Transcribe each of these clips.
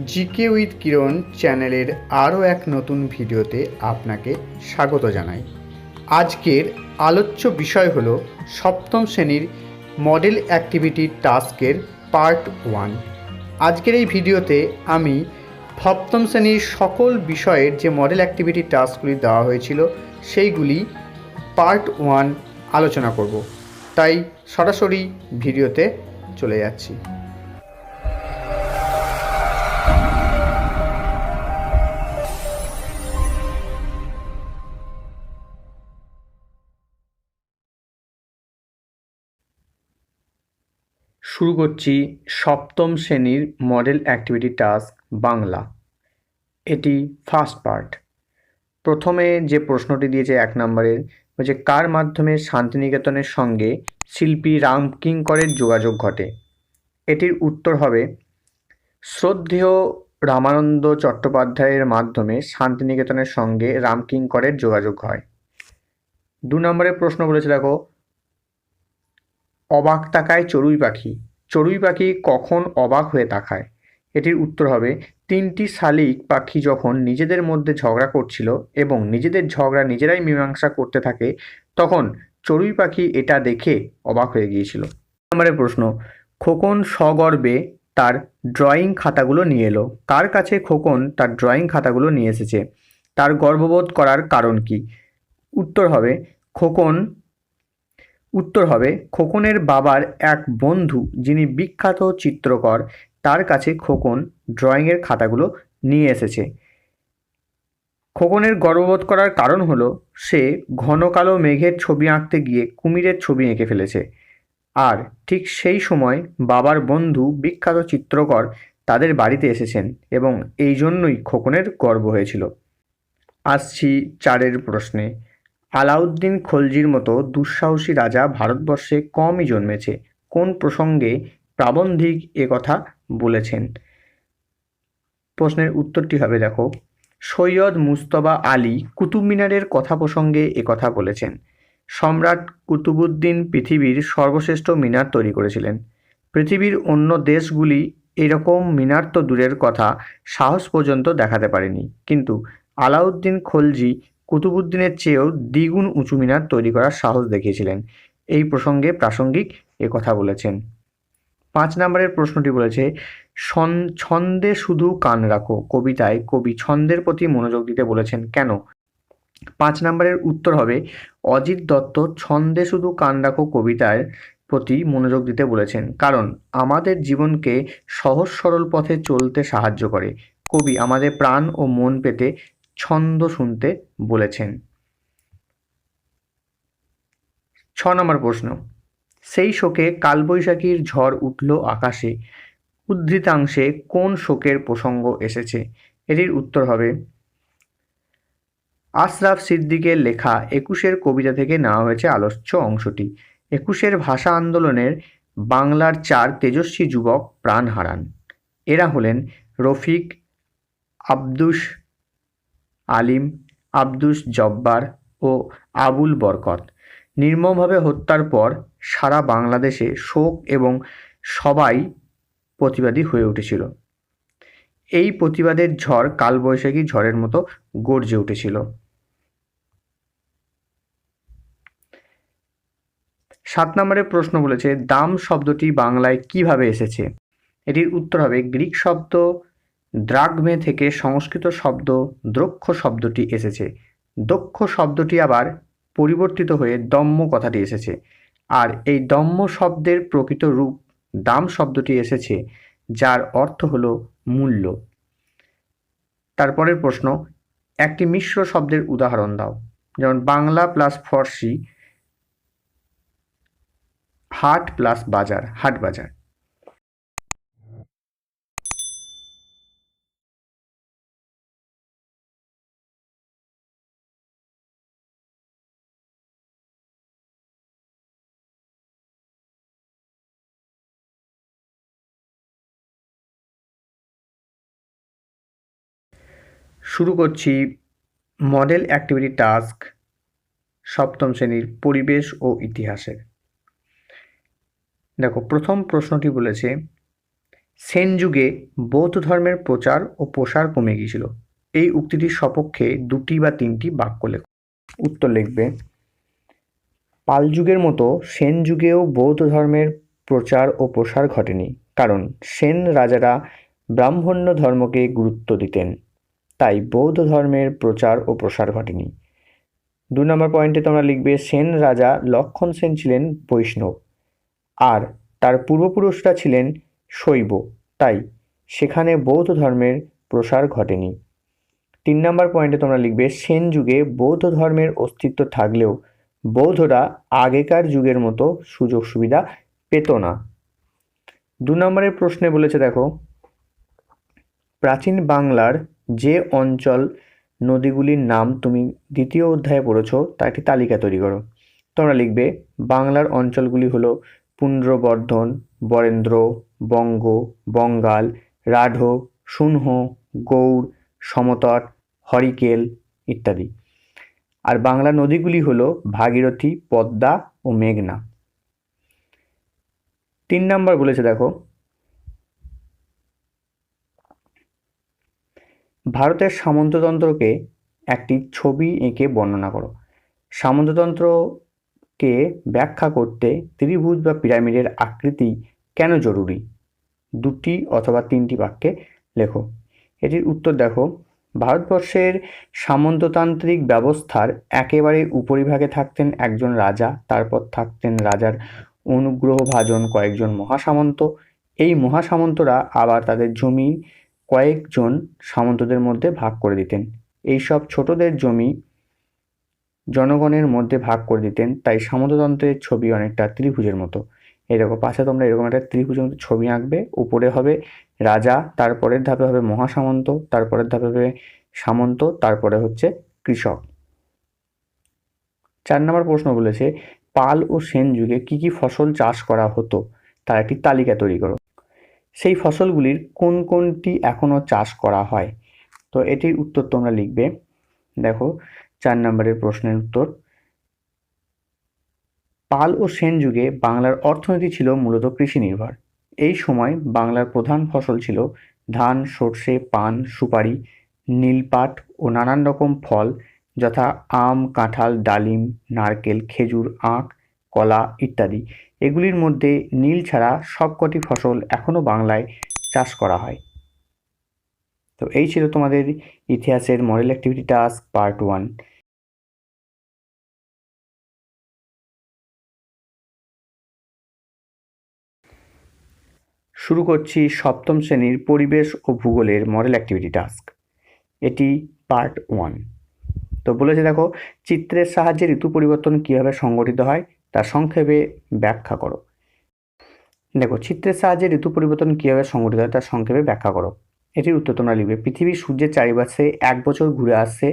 GK with কিরণ চ্যানেলের আরও এক নতুন ভিডিওতে আপনাকে স্বাগত জানাই। আজকের আলোচ্য বিষয় হলো সপ্তম শ্রেণীর মডেল অ্যাক্টিভিটি টাস্কের পার্ট 1। আজকের এই ভিডিওতে আমি সপ্তম শ্রেণীর সকল বিষয়ের যে মডেল অ্যাক্টিভিটি টাস্কগুলি দেওয়া হয়েছিল সেইগুলি পার্ট 1 আলোচনা করব। তাই সরাসরি ভিডিওতে চলে যাচ্ছি। শুরু করছি সপ্তম শ্রেণীর মডেল অ্যাক্টিভিটি টাস্ক বাংলা। এটি ফার্স্ট পার্ট। প্রথমে যে প্রশ্নটি দিয়েছে 1 নম্বরের, বলছে কার মাধ্যমে শান্তিনিকেতনের সঙ্গে শিল্পী রামকিঙ্করের যোগাযোগ ঘটে। এটির উত্তর হবে শ্রদ্ধেয় রামানন্দ চট্টোপাধ্যায়ের মাধ্যমে শান্তিনিকেতনের সঙ্গে রামকিঙ্করের যোগাযোগ হয়। 2 নম্বরের প্রশ্ন বলেছে, দেখো, অবাক তাকায় চড়ুই পাখি। চড়ুই পাখি কখন অবাক হয়ে তাকায়? এটির উত্তর হবে 3টি শালিক পাখি যখন নিজেদের মধ্যে ঝগড়া করছিল এবং নিজেদের ঝগড়া নিজেরাই মীমাংসা করতে থাকে, তখন চড়ুই পাখি এটা দেখে অবাক হয়ে গিয়েছিল। নম্বরের প্রশ্ন, খোকন সগর্বে তার ড্রয়িং খাতাগুলো নিয়ে এলো। কার কাছে খোকন তার ড্রয়িং খাতাগুলো নিয়ে এসেছে? তার গর্ববোধ করার কারণ কি? উত্তর হবে খোকনের বাবার এক বন্ধু যিনি বিখ্যাত চিত্রকর, তার কাছে খোকন ড্রয়িংয়ের খাতাগুলো নিয়ে এসেছে। খোকনের গর্ববোধ করার কারণ হলো সে ঘন কালো মেঘের ছবি আঁকতে গিয়ে কুমিরের ছবি এঁকে ফেলেছে, আর ঠিক সেই সময় বাবার বন্ধু বিখ্যাত চিত্রকর তাদের বাড়িতে এসেছেন এবং এই জন্যই খোকনের গর্ব হয়েছিল। আসছি 4 প্রশ্নে। আলাউদ্দিন খলজির মতো দুঃসাহসী রাজা ভারতবর্ষে কমই জন্মেছে। কোন প্রসঙ্গে প্রাবন্ধিক একথা বলেছেন? প্রশ্নের উত্তরটি হবে, দেখো, সৈয়দ মুজতবা আলী কুতুব মিনারের কথা প্রসঙ্গে একথা বলেছেন। সম্রাট কুতুবুদ্দিন পৃথিবীর সর্বশ্রেষ্ঠ মিনার তৈরি করেছিলেন। পৃথিবীর অন্য দেশগুলি এরকম মিনার তো দূরের কথা, সাহস পর্যন্ত দেখাতে পারেনি, কিন্তু আলাউদ্দিন খলজি কুতুবুদ্দিনের চেয়েও দ্বিগুণ উঁচু মিনার তৈরি করার সাহস দেখিয়েছিলেন। এই প্রসঙ্গে প্রাসঙ্গিক একথা বলেছেন। 5 নম্বরের প্রশ্নটি বলেছে, ছন্দে শুধু কান রাখো কবিতায় কবি ছন্দের প্রতি মনোযোগ দিতে বলেছেন কেন? 5 নম্বরের উত্তর হবে অজিত দত্ত ছন্দে শুধু কান রাখো কবিতার প্রতি মনোযোগ দিতে বলেছেন কারণ আমাদের জীবনকে সহজ সরল পথে চলতে সাহায্য করে। কবি আমাদের প্রাণ ও মন পেতে ছন্দ শুনতে বলেছেন। 6 নম্বর প্রশ্ন, সেই শোকে কালবৈশাখীর ঝড় উঠল আকাশে উদ্ধৃতাংশে কোন শোকের প্রসঙ্গ এসেছে? এটির উত্তর হবে আশরাফ সিদ্দিকের লেখা 21-এর কবিতা থেকে নেওয়া হয়েছে আলোচ্য অংশটি। 21-এর ভাষা আন্দোলনের বাংলার 4 তেজস্বী যুবক প্রাণ হারান। এরা হলেন রফিক, আব্দুস আলিম, আব্দুস জব্বার ও আবুল বরকত। নির্মমভাবে হত্যার পর সারা বাংলাদেশে শোক এবং সবাই প্রতিবাদী হয়ে উঠেছিল। এই প্রতিবাদের ঝড় কালবৈশাখী ঝড়ের মতো গর্জে উঠেছিল। 7 নম্বরের প্রশ্ন বলেছে, দাম শব্দটি বাংলায় কিভাবে এসেছে? এটির উত্তর হবে গ্রিক শব্দ দ্রাগমে থেকে সংস্কৃত শব্দ দ্রক্ষ শব্দটি এসেছে। দক্ষ শব্দটি আবার পরিবর্তিত হয়ে দম্ম কথাটি এসেছে, আর এই দম্ম শব্দের প্রকৃত রূপ দাম শব্দটি এসেছে, যার অর্থ হলো মূল্য। তারপরের প্রশ্ন, একটি মিশ্র শব্দের উদাহরণ দাও। যেমন বাংলা প্লাস ফর্সি, হাট প্লাস বাজার, হাট বাজার। শুরু করছি মডেল অ্যাক্টিভিটি টাস্ক সপ্তম শ্রেণীর পরিবেশ ও ইতিহাসের। দেখো, প্রথম প্রশ্নটি বলেছে সেন যুগে বৌদ্ধ ধর্মের প্রচার ও প্রসার কমে গিয়েছিল। এই উক্তিটির সপক্ষে 2টি বা 3টি বাক্য লেখো। উত্তর লিখবে, পাল যুগের মতো সেন যুগেও বৌদ্ধ ধর্মের প্রচার ও প্রসার ঘটেনি, কারণ সেন রাজারা ব্রাহ্মণ্য ধর্মকে গুরুত্ব দিতেন, তাই বৌদ্ধ ধর্মের প্রচার ও প্রসার ঘটেনি। 2 নম্বর পয়েন্টে তোমরা লিখবে, সেন রাজা লক্ষণ সেন ছিলেন বৈষ্ণব আর তার পূর্বপুরুষরা ছিলেন শৈব, তাই সেখানে বৌদ্ধ ধর্মের প্রসার ঘটেনি। 3 নম্বর পয়েন্টে তোমরা লিখবে, সেন যুগে বৌদ্ধ ধর্মের অস্তিত্ব থাকলেও বৌদ্ধরা আগেকার যুগের মতো সুযোগ সুবিধা পেত না। 2 নম্বরের প্রশ্নে বলেছে দেখো, প্রাচীন বাংলার যে অঞ্চল নদীগুলির নাম তুমি 2য় অধ্যায়ে পড়েছো তার একটি তালিকা তৈরি করো। তোমরা লিখবে, বাংলার অঞ্চলগুলি হলো পুন্ড্রবর্ধন, বরেন্দ্র, বঙ্গ, বঙ্গাল, রাঢ়, সুনহ, গৌড়, সমতট, হরিকেল ইত্যাদি। আর বাংলা নদীগুলি হলো ভাগীরথী, পদ্মা ও মেঘনা। 3 নম্বর বলেছে দেখো, ভারতের সামন্ততন্ত্রকে একটি ছবি এঁকে বর্ণনা করো। সামন্ততন্ত্রকে ব্যাখ্যা করতে ত্রিভুজ বা পিরামিডের আকৃতি কেন জরুরি? 2টি অথবা 3টি বাক্যে লেখো। এটির উত্তর দেখো, ভারতবর্ষের সামন্ততান্ত্রিক ব্যবস্থার একেবারে উপরিভাগে থাকতেন একজন রাজা, তারপর থাকতেন রাজার অনুগ্রহভাজন কয়েকজন মহাসামন্ত। এই মহাসামন্তরা আবার তাদের জমি কয়েকজন সামন্তদের মধ্যে ভাগ করে দিতেন। এই সব ছোটদের জমি জনগণের মধ্যে ভাগ করে দিতেন, তাই সামন্ততন্ত্রের ছবি অনেকটা ত্রিভুজের মতো। এই দেখো পাশে তোমরা এরকম একটা ত্রিভুজের মতো ছবি আঁকবে, উপরে হবে রাজা, তারপরের ধাপে হবে মহাসামন্ত, তারপরের ধাপে হবে সামন্ত, তারপরে হচ্ছে কৃষক। 4 নম্বর প্রশ্ন বলেছে, পাল ও সেন যুগে কি কি ফসল চাষ করা হতো তার একটি তালিকা তৈরি করো। সেই ফসলগুলির কোন কোনটি এখনও চাষ করা হয়? তো এটির উত্তর তোমরা লিখবে, দেখো 4 নম্বরের প্রশ্নের উত্তর, পাল ও সেন যুগে বাংলার অর্থনীতি ছিল মূলত কৃষি নির্ভর। এই সময় বাংলার প্রধান ফসল ছিল ধান, সর্ষে, পান, সুপারি, নীলপাট ও নানান রকম ফল যথা আম, কাঁঠাল, ডালিম, নারকেল, খেজুর, আখ, কলা ইত্যাদি। এগুলির মধ্যে নীল ছাড়া সবকটি ফসল এখনও বাংলায় চাষ করা হয়। তো এই ছিল তোমাদের ইতিহাসের মডেল অ্যাক্টিভিটি টাস্ক পার্ট 1। শুরু করছি 7ম শ্রেণীর পরিবেশ ও ভূগোলের মডেল অ্যাক্টিভিটি টাস্ক। এটি পার্ট 1। তো বলেছে দেখো, চিত্রের সাহায্যে ঋতু পরিবর্তন কীভাবে সংঘটিত হয় তা সংক্ষেপে ব্যাখ্যা করো। দেখো, চিত্রের সাহায্যে ঋতু পরিবর্তন কীভাবে সংঘটিত হয় তা সংক্ষেপে ব্যাখ্যা করো। এটির উত্তর তোমরা লিখবে, পৃথিবী সূর্যের চারিপাশে 1 বছর ঘুরে আসছে,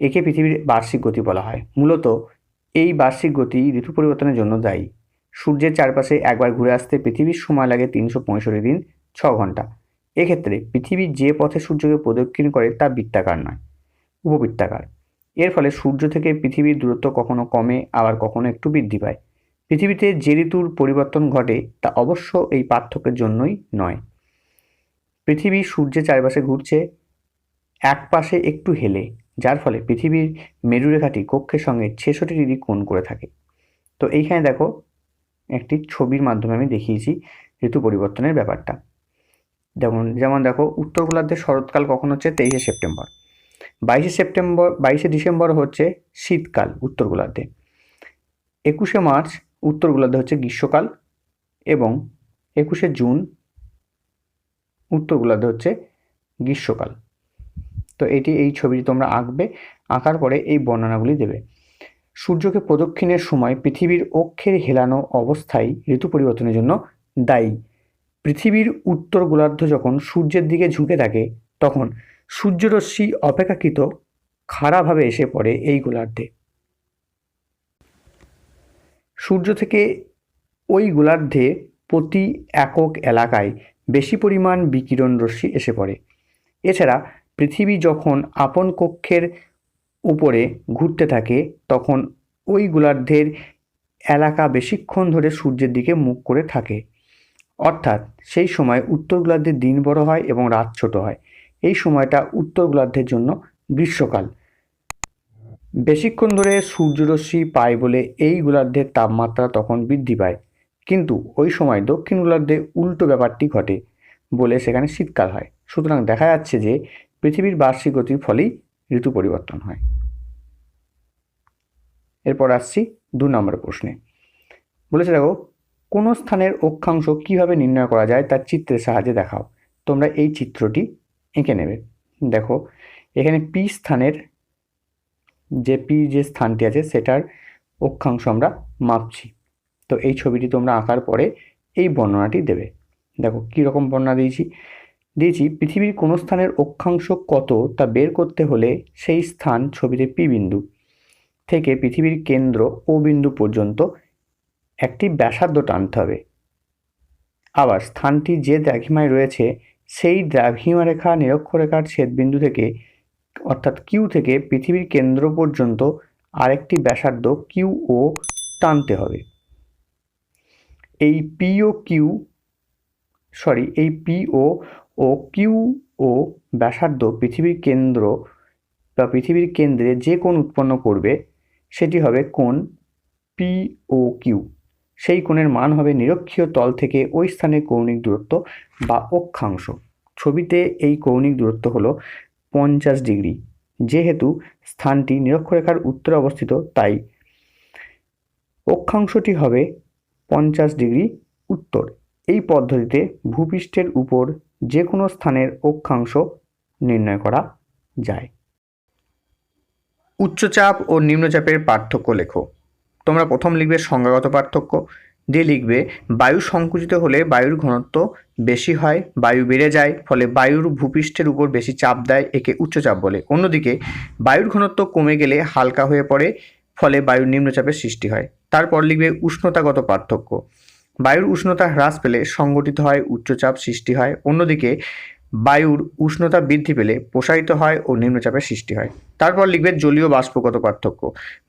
একে পৃথিবীর বার্ষিক গতি বলা হয়। মূলত এই বার্ষিক গতি ঋতু পরিবর্তনের জন্য দায়ী। সূর্যের চারপাশে একবার ঘুরে আসতে পৃথিবীর সময় লাগে 365 দিন 6 ঘন্টা। এক্ষেত্রে পৃথিবী যে পথে সূর্যকে প্রদক্ষিণ করে তা বৃত্তাকার নয়, উপবৃত্তাকার। এর ফলে সূর্য থেকে পৃথিবীর দূরত্ব কখনো কমে আবার কখনো একটু বৃদ্ধি পায়। পৃথিবীতে যে ঋতুর পরিবর্তন ঘটে তা অবশ্য এই পার্থক্যের জন্যই নয়। পৃথিবী সূর্যের চারপাশে ঘুরছে এক পাশে একটু হেলে, যার ফলে পৃথিবীর মেরুরেখাটি কক্ষের সঙ্গে 66 ডিগ্রি কোণ করে থাকে। তো এইখানে দেখো একটি ছবির মাধ্যমে আমি দেখিয়েছি ঋতু পরিবর্তনের ব্যাপারটা। যেমন দেখো, উত্তর গোলার্ধে শরৎকাল কখন হচ্ছে? 23শে সেপ্টেম্বর। 22শে ডিসেম্বর হচ্ছে শীতকাল উত্তর গোলার্ধে। 21শে মার্চ উত্তর গোলার্ধে হচ্ছে গ্রীষ্মকাল এবং 21শে জুন উত্তর গোলার্ধে হচ্ছে গ্রীষ্মকাল। তো এই ছবিটি তোমরা আঁকবে, আঁকার পরে এই বর্ণনাগুলি দেবে। সূর্যকে প্রদক্ষিণের সময় পৃথিবীর অক্ষের হেলানো অবস্থায় ঋতু পরিবর্তনের জন্য দায়ী। পৃথিবীর উত্তর গোলার্ধ যখন সূর্যের দিকে ঝুঁকে থাকে তখন সূর্যরশ্মি অপেক্ষাকৃত খাড়াভাবে এসে পড়ে এই গোলার্ধে। সূর্য থেকে ওই গোলার্ধে প্রতি একক এলাকায় বেশি পরিমাণ বিকিরণ রশ্মি এসে পড়ে। এছাড়া পৃথিবী যখন আপন কক্ষের উপরে ঘুরতে থাকে তখন ওই গোলার্ধের এলাকা বেশিক্ষণ ধরে সূর্যের দিকে মুখ করে থাকে। অর্থাৎ সেই সময় উত্তর গোলার্ধে দিন বড় হয় এবং রাত ছোট হয়। এই সময়টা উত্তর গোলার্ধের জন্য গ্রীষ্মকাল। বেশিক্ষণ ধরে সূর্যরশ্মি পায় বলে এই গোলার্ধের তাপমাত্রা তখন বৃদ্ধি পায়, কিন্তু ওই সময় দক্ষিণ গোলার্ধে উল্টো ব্যাপারটি ঘটে বলে সেখানে শীতকাল হয়। সুতরাং দেখা যাচ্ছে যে পৃথিবীর বার্ষিক গতির ফলেই ঋতু পরিবর্তন হয়। এরপর আসছি 2 নম্বর প্রশ্নে। বলেছে দেখো, কোনো স্থানের অক্ষাংশ কিভাবে নির্ণয় করা যায় তার চিত্রের সাহায্যে দেখাও। তোমরা এই চিত্রটি এঁকে নেবে। দেখো এখানে পি স্থানের যে স্থানটি আছে সেটার অক্ষাংশ আমরা মাপছি। তো এই ছবিটি তোমরা আঁকার পরে এই বর্ণনাটি দেবে। দেখো কীরকম বর্ণনা দিয়েছি পৃথিবীর কোনো স্থানের অক্ষাংশ কত তা বের করতে হলে সেই স্থান ছবিতে পি বিন্দু থেকে পৃথিবীর কেন্দ্র ও বিন্দু পর্যন্ত একটি ব্যাসার্ধ টানতে হবে। আবার স্থানটি যে দ্রাঘিমায় রয়েছে সেই দ্রাঘিমা রেখা নিরক্ষরেখার ছেদবিন্দু থেকে অর্থাৎ কিউ থেকে পৃথিবীর কেন্দ্র পর্যন্ত আরেকটি ব্যাসার্ধ কিউ ও টানতে হবে। এই পি ও কিউ ও ব্যাসার্ধ পৃথিবীর কেন্দ্র বা পৃথিবীর কেন্দ্রে যে কোণ উৎপন্ন করবে সেটি হবে কোণ পি ও কিউ। সেই কোণের মান হবে নিরক্ষীয় তল থেকে ওই স্থানের কৌণিক দূরত্ব বা অক্ষাংশ। ছবিতে এই কৌণিক দূরত্ব হলো 50 ডিগ্রি। যেহেতু স্থানটি নিরক্ষরেখার উত্তরে অবস্থিত তাই অক্ষাংশটি হবে 50 ডিগ্রি উত্তর। এই পদ্ধতিতে ভূপৃষ্ঠের উপর যে কোনো স্থানের অক্ষাংশ নির্ণয় করা যায়। উচ্চচাপ ও নিম্নচাপের পার্থক্য লেখো। তোমরা প্রথম লিখবে সংজ্ঞাগত পার্থক্য, দিয়ে লিখবে বায়ু সংকুচিত হলে বায়ুর ঘনত্ব বেশি হয়, বায়ু বেড়ে যায়, ফলে বায়ুর ভূপৃষ্ঠের উপর বেশি চাপ দেয়, একে উচ্চচাপ বলে। অন্যদিকে বায়ুর ঘনত্ব কমে গেলে হালকা হয়ে পড়ে, ফলে বায়ুর নিম্নচাপের সৃষ্টি হয়। তারপর লিখবে উষ্ণতাগত পার্থক্য। বায়ুর উষ্ণতা হ্রাস পেলে সংগঠিত হয় উচ্চচাপ সৃষ্টি হয়, অন্যদিকে বায়ুর উষ্ণতা বৃদ্ধি পেলে প্রসারিত হয় ও নিম্নচাপের সৃষ্টি হয়। তারপর লিখবে জলীয় বাষ্পগত পার্থক্য।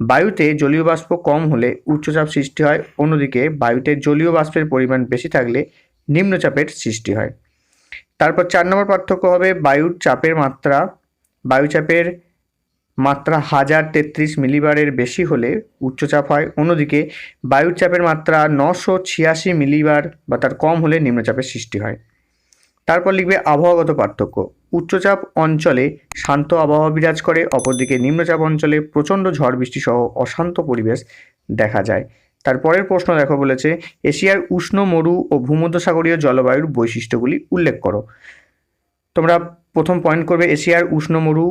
বায়ুতে জলীয় বাষ্প কম হলে উচ্চচাপ সৃষ্টি হয়, অন্যদিকে বায়ুতে জলীয় বাষ্পের পরিমাণ বেশি থাকলে নিম্নচাপের সৃষ্টি হয়। তারপর 4 নম্বর পার্থক্য হবে বায়ুচাপের মাত্রা 1033 মিলিবারের বেশি হলে উচ্চচাপ হয়, অন্যদিকে বায়ুর চাপের মাত্রা 986 মিলিবার বা তার কম হলে নিম্নচাপের সৃষ্টি হয়। তারপর লিখবে আবহাওয়াগত পার্থক্য। উচ্চচাপ অঞ্চলে শান্ত আবহাওয়া বিরাজ করে, অপরদিকে নিম্নচাপ অঞ্চলে প্রচণ্ড ঝড় বৃষ্টি সহ অশান্ত পরিবেশ দেখা যায়। তারপরের প্রশ্ন দেখো, বলেছে এশিয়ার উষ্ণ মরু ও ভূমধ্যসাগরীয় জলবায়ুর বৈশিষ্ট্যগুলি উল্লেখ করো। তোমরা প্রথম পয়েন্ট করবে এশিয়ার উষ্ণ মরু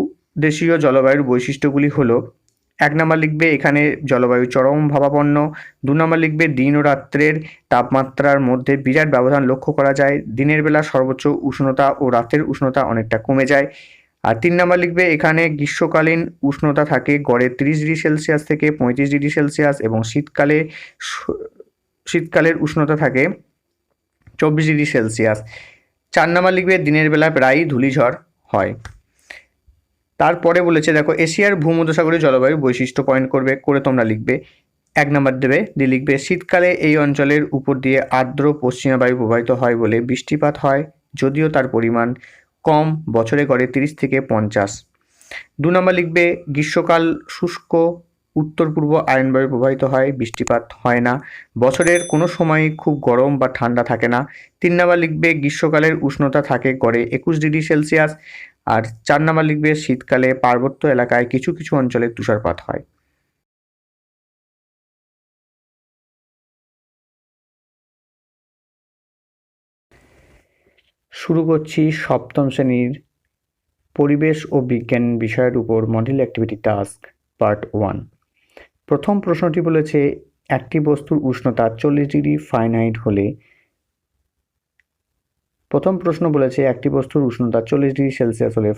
দেশীয় জলবায়ুর বৈশিষ্ট্যগুলি হলো, 1 নম্বর লিখবে এখানে জলবায়ু চরম ভাবাপন্ন। 2 নম্বর লিখবে দিন ও রাত্রের তাপমাত্রার মধ্যে বিরাট ব্যবধান লক্ষ্য করা যায়, দিনের বেলা সর্বোচ্চ উষ্ণতা ও রাতের উষ্ণতা অনেকটা কমে যায়। আর 3 নম্বর লিখবে এখানে গ্রীষ্মকালীন উষ্ণতা থাকে গড়ে 30 ডিগ্রি সেলসিয়াস থেকে 35 ডিগ্রি সেলসিয়াস এবং শীতকালের উষ্ণতা থাকে 24 ডিগ্রি সেলসিয়াস। 4 নম্বর লিখবে দিনের বেলা প্রায়ই ধূলিঝড় হয়। তারপরে বলেছে দেখো এশিয়ার ভূমধ্যসাগরীয় জলবায়ু বৈশিষ্ট্য পয়েন্ট করে তোমরা লিখবে 1 নম্বর দেবে, দিয়ে লিখবে শীতকালে এই অঞ্চলের উপর দিয়ে আর্দ্র পশ্চিমা বায়ু প্রবাহিত হয় বলে বৃষ্টিপাত হয়, যদিও তার পরিমাণ কম, বছরে গড়ে 30 থেকে 50। 2 নম্বর লিখবে গ্রীষ্মকাল শুষ্ক, উত্তর পূর্ব আয়নবায়ু প্রবাহিত হয়, বৃষ্টিপাত হয় না, বছরের কোনো সময় খুব গরম বা ঠান্ডা থাকে না। 3 নম্বর লিখবে গ্রীষ্মকালের উষ্ণতা থাকে গড়ে 21 ডিগ্রি সেলসিয়াস। আর 4 নম্বর লিখবে শীতকালে পার্বত্য এলাকায় কিছু কিছু অঞ্চলে তুষারপাত হয়। শুরু করছি সপ্তম শ্রেণীর পরিবেশ ও বিজ্ঞান বিষয়ের উপর মডেল অ্যাক্টিভিটি টাস্ক পার্ট 1। প্রথম প্রশ্নটি বলেছে একটি বস্তুর উষ্ণতা 40 ডিগ্রি ফারেনহাইট হলে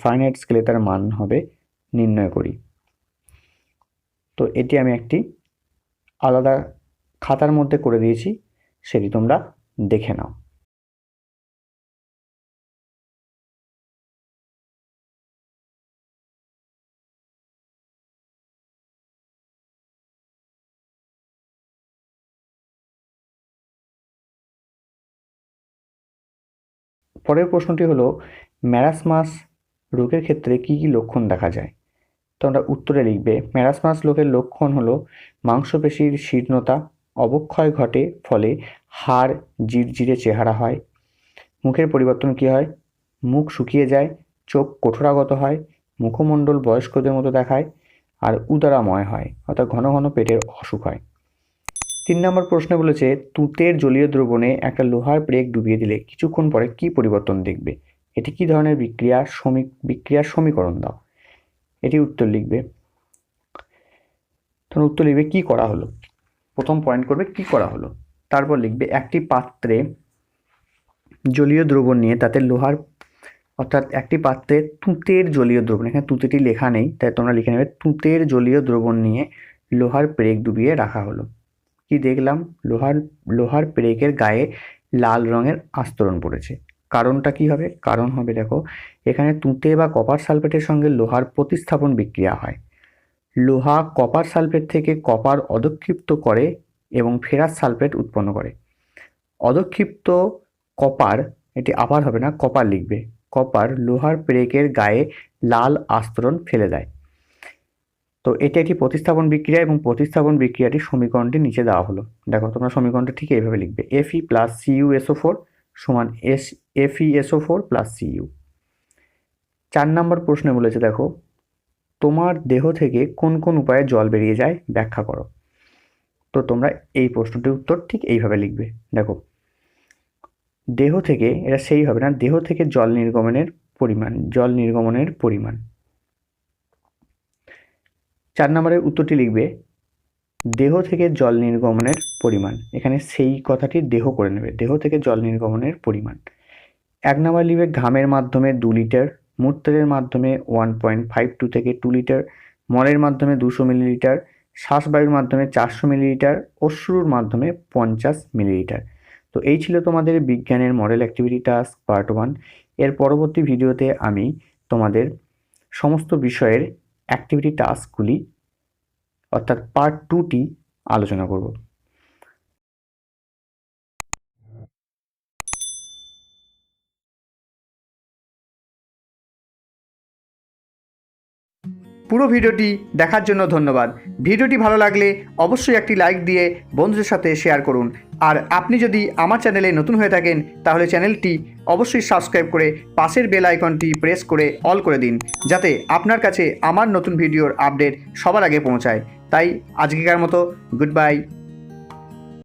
ফারেনহাইট স্কেলে তার মান হবে নির্ণয় করি। তো এটি আমি একটি আলাদা খাতার মধ্যে করে দিয়েছি, সেটি তোমরা দেখে নাও। পরের প্রশ্নটি হলো ম্যারাসমাস রোগের ক্ষেত্রে কী কী লক্ষণ দেখা যায়? তোমরা উত্তরে লিখবে ম্যারাসমাস রোগের লক্ষণ হলো মাংসপেশির শীর্ণতা, অবক্ষয় ঘটে, ফলে হাড় জিরজিরে চেহারা হয়, মুখের পরিবর্তন কী হয়, মুখ শুকিয়ে যায়, চোখ কঠোরাগত হয়, মুখমণ্ডল বয়স্কদের মতো দেখায়, আর উদরাময় হয়, অর্থাৎ ঘন ঘন পেটের অসুখ হয়। 3 নম্বর প্রশ্নে বলেছে তুঁতের জলীয় দ্রবণে একটা লোহার প্রেক ডুবিয়ে দিলে কিছুক্ষণ পরে কি পরিবর্তন দেখবে? এটি কি ধরনের বিক্রিয়ার সমীকরণ দাও। এটি উত্তর লিখবে। তোমরা উত্তর লিখবে কি করা হলো। প্রথম পয়েন্ট করবে কি করা হলো, তারপর লিখবে একটি পাত্রে জলীয় দ্রবণ নিয়ে তাতে লোহার, অর্থাৎ একটি পাত্রে তুঁতের জলীয় দ্রবণ, এখানে তুঁতেটি লেখা নেই তাই তোমরা লিখে নেবে তুঁতের জলীয় দ্রবণ নিয়ে লোহার প্রেক ডুবিয়ে রাখা হলো। কি দেখলাম, লোহার প্রেকের গায়ে লাল রঙের আস্তরণ পড়েছে। কারণটা কি হবে? কারণ হবে দেখো, এখানে তুঁতে বা কপার সালফেটের সঙ্গে লোহার প্রতিস্থাপন বিক্রিয়া হয়। লোহা কপার সালফেট থেকে কপার অধক্ষিপ্ত করে এবং ফেরাস সালফেট উৎপন্ন করে। অধক্ষিপ্ত কপার, এটি আবার হবে না, কপার লিখবে, কপার লোহার প্রেকের গায়ে লাল আস্তরণ ফেলে দেয়। তো এটা একটি প্রতিস্থাপন বিক্রিয়া এবং প্রতিস্থাপন বিক্রিয়াটির সমীকরণটি নিচে দেওয়া হলো। দেখো তোমরা সমীকরণটা ঠিক এইভাবে লিখবে, Fe + CuSO4 = FeSO4 + Cu। 4 নম্বর প্রশ্নে বলেছে দেখো তোমার দেহ থেকে কোন কোন উপায়ে জল বেরিয়ে যায় ব্যাখ্যা করো। তো তোমরা এই প্রশ্নটির উত্তর ঠিক এইভাবে লিখবে। দেখো দেহ থেকে, এটা সেই হবে না, দেহ থেকে জল নির্গমনের পরিমাণ। 4 নম্বরের উত্তরটি লিখবে দেহ থেকে জল নির্গমনের পরিমাণ, এখানে সেই কথাটি দেহ করে নেবে, দেহ থেকে জল নির্গমনের পরিমাণ। 1 নম্বর লিখবে ঘামের মাধ্যমে 2 লিটার, মূত্রের মাধ্যমে 1.52 থেকে 2 লিটার, মলের মাধ্যমে 200 মিলিলিটার, শ্বাসবায়ুর মাধ্যমে 400 মিলিলিটার, অশ্রুর মাধ্যমে 50 মিলিলিটার। তো এই ছিল তোমাদের বিজ্ঞানের মডেল অ্যাক্টিভিটি টাস্ক পার্ট 1। এর পরবর্তী ভিডিওতে আমি তোমাদের সমস্ত বিষয়ের অ্যাক্টিভিটি টাস্কগুলি অর্থাৎ পার্ট 2টি আলোচনা করব। পুরো ভিডিওটি দেখার জন্য ধন্যবাদ। ভিডিওটি ভালো লাগলে অবশ্যই একটি লাইক দিয়ে বন্ধুদের সাথে শেয়ার করুন। আর আপনি যদি আমার চ্যানেলে নতুন হয়ে থাকেন তাহলে চ্যানেলটি অবশ্যই সাবস্ক্রাইব করে পাশের বেল আইকনটি প্রেস করে অল করে দিন, যাতে আপনার কাছে আমার নতুন ভিডিওর আপডেট সবার আগে পৌঁছায়। তাই আজকেকার মতো গুড বাই।